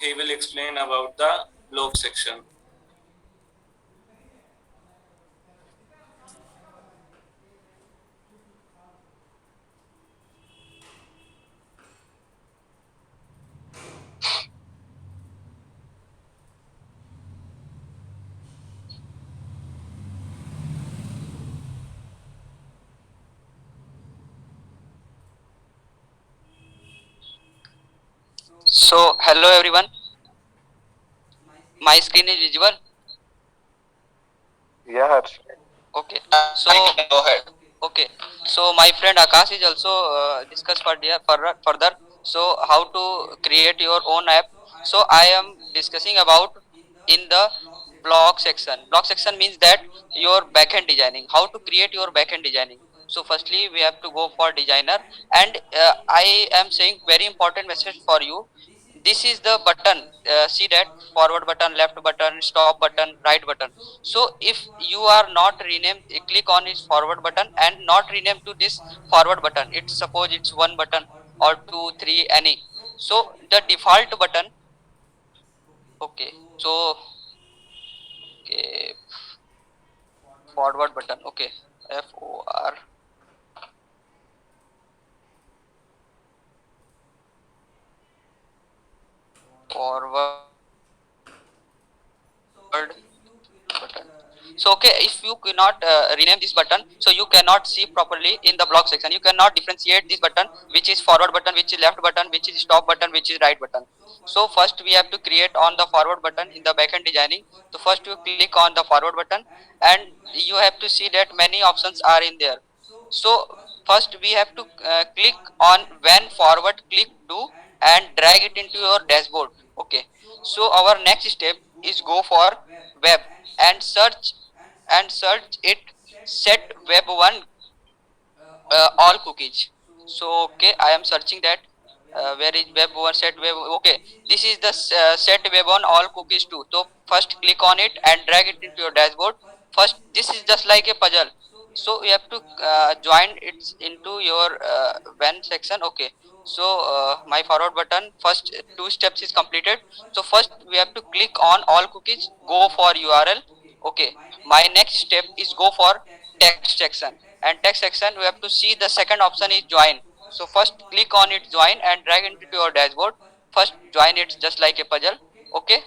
he will explain about the block section. So, hello everyone. My screen is visible. Yeah, Harsh. Okay. So, go ahead. Okay. So, my friend Akash is also discuss further. So, how to create your own app. So, I am discussing about in the block section. Block section means that your backend designing. How to create your backend designing. So, firstly, we have to go for designer, and I am saying very important message for you. This is the button. See that forward button, left button, stop button, right button. So if you are not renamed, click on its forward button and not rename to this forward button. It's suppose it's one button or two, three, any. So the default button. Okay. So okay, forward button. Okay. Forward button. So okay, if you cannot rename this button, so you cannot see properly in the block section. You cannot differentiate this button, which is forward button, which is left button, which is stop button, which is right button. So first we have to create on the forward button in the backend designing. So first you click on the forward button, and you have to see that many options are in there. So first we have to click on when forward click do and drag it into your dashboard. Okay. So our next step is go for web and search it, set web 1 all cookies. So okay, I am searching that where is web 1 set web. Okay, this is the set web on all cookies too. So first click on it and drag it into your dashboard. First, this is just like a puzzle, so you have to join it into your when section. Okay, so my forward button first two steps is completed. So first we have to click on all cookies, go for URL. Okay, my next step is go for text section, and text section we have to see the second option is join. So first click on it, join, and drag into your dashboard. First join it just like a puzzle. Okay,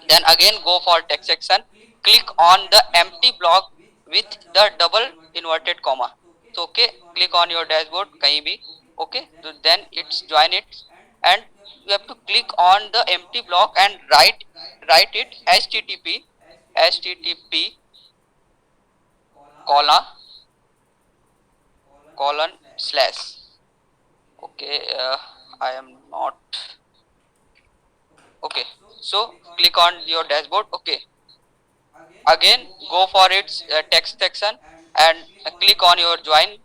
then again go for text section, click on the empty block with the double inverted comma. So okay, click on your dashboard kahin bhi. Okay, so then it's join it, and you have to click on the empty block and write it http colon colon slash. Okay, I am not. Okay, so click on your dashboard. Okay, again go for its text section and click on your join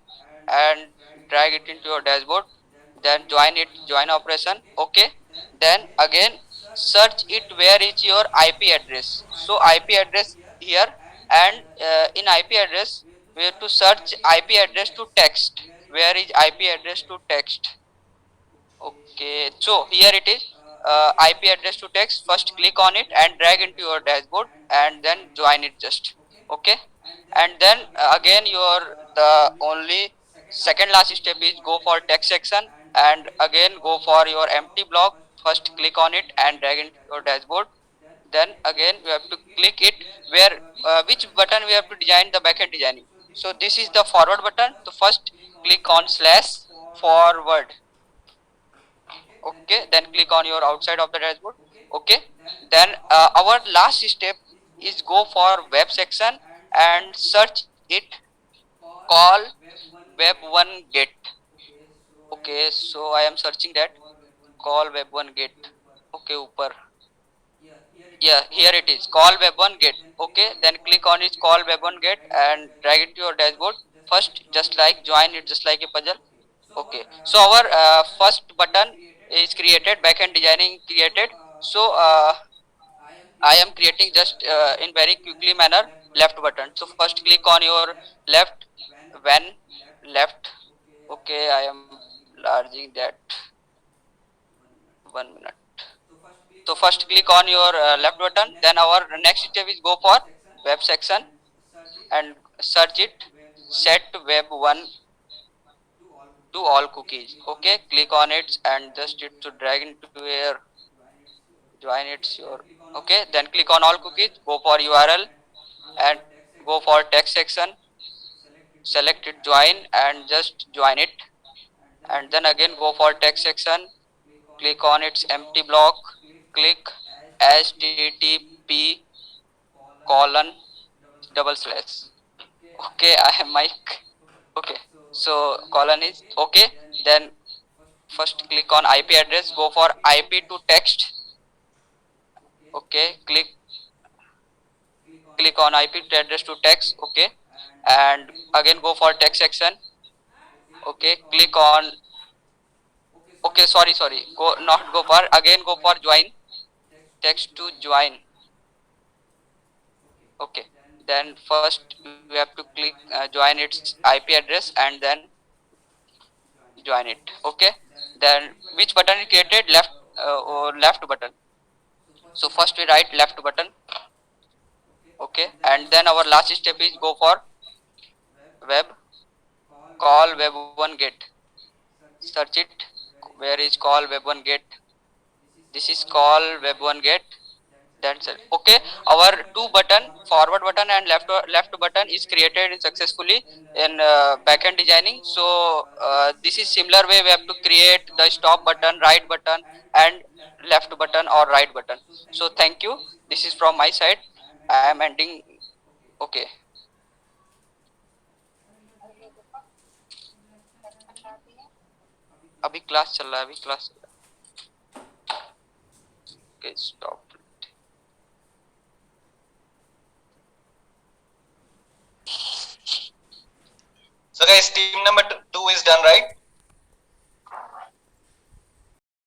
and drag it into your dashboard, then join it, join operation. Okay, then again search it where is your IP address. So IP address here, and in IP address we have to search IP address to text. Where is IP address to text? Okay, so here it is, IP address to text. First click on it and drag into your dashboard, and then join it just. Okay, and then again your the only second last step is go for text section and again go for your empty block. First click on it and drag into your dashboard. Then again we have to click it where which button we have to design the backend designing. So this is the forward button. So first click on slash forward. Okay, then click on your outside of the dashboard. Okay, then our last step is go for web section and search it, call web 1 get. Okay, so I am searching that call web 1 get. Okay, upper. Yeah, here it is, call web 1 get. Okay, then click on it, call web 1 get, and drag it to your dashboard. First just like join it just like a puzzle. Okay, so our first button is created, backend designing created. So I am creating just in very quickly manner left button. So first click on your left when left. Okay, I am larging that 1 minute. So first click on your left button, then our next step is go for web section and search it, set web 1 to all cookies. Okay, click on it and just it to drag into where join it's your. Okay, then click on all cookies, go for URL and go for text section, select it, join and just join it, and then again go for text section, click on its empty block, click http colon double slash. Okay, I have my. Okay, so colon is okay. Then first click on IP address, go for IP to text. Okay, click on IP address to text. Okay, and again go for text section. Okay, click on. Okay, sorry, go not go for, again go for join, text to join. Okay, then first we have to click join its IP address and then join it. Okay, then which button is created? Left or left button. So first we write left button. Okay, and then our last step is go for web, call web1 get, search it, where is call web1 get, this is call web1 get. That's it. Okay, our two button, forward button and left button is created successfully in backend designing. So this is similar way we have to create the stop button, right button and left button or right button. So thank you, this is from my side, I am ending. Okay, अभी class चल रहा है, अभी class चल रहा है. Okay, stop. So guys, team number 2 is done, right?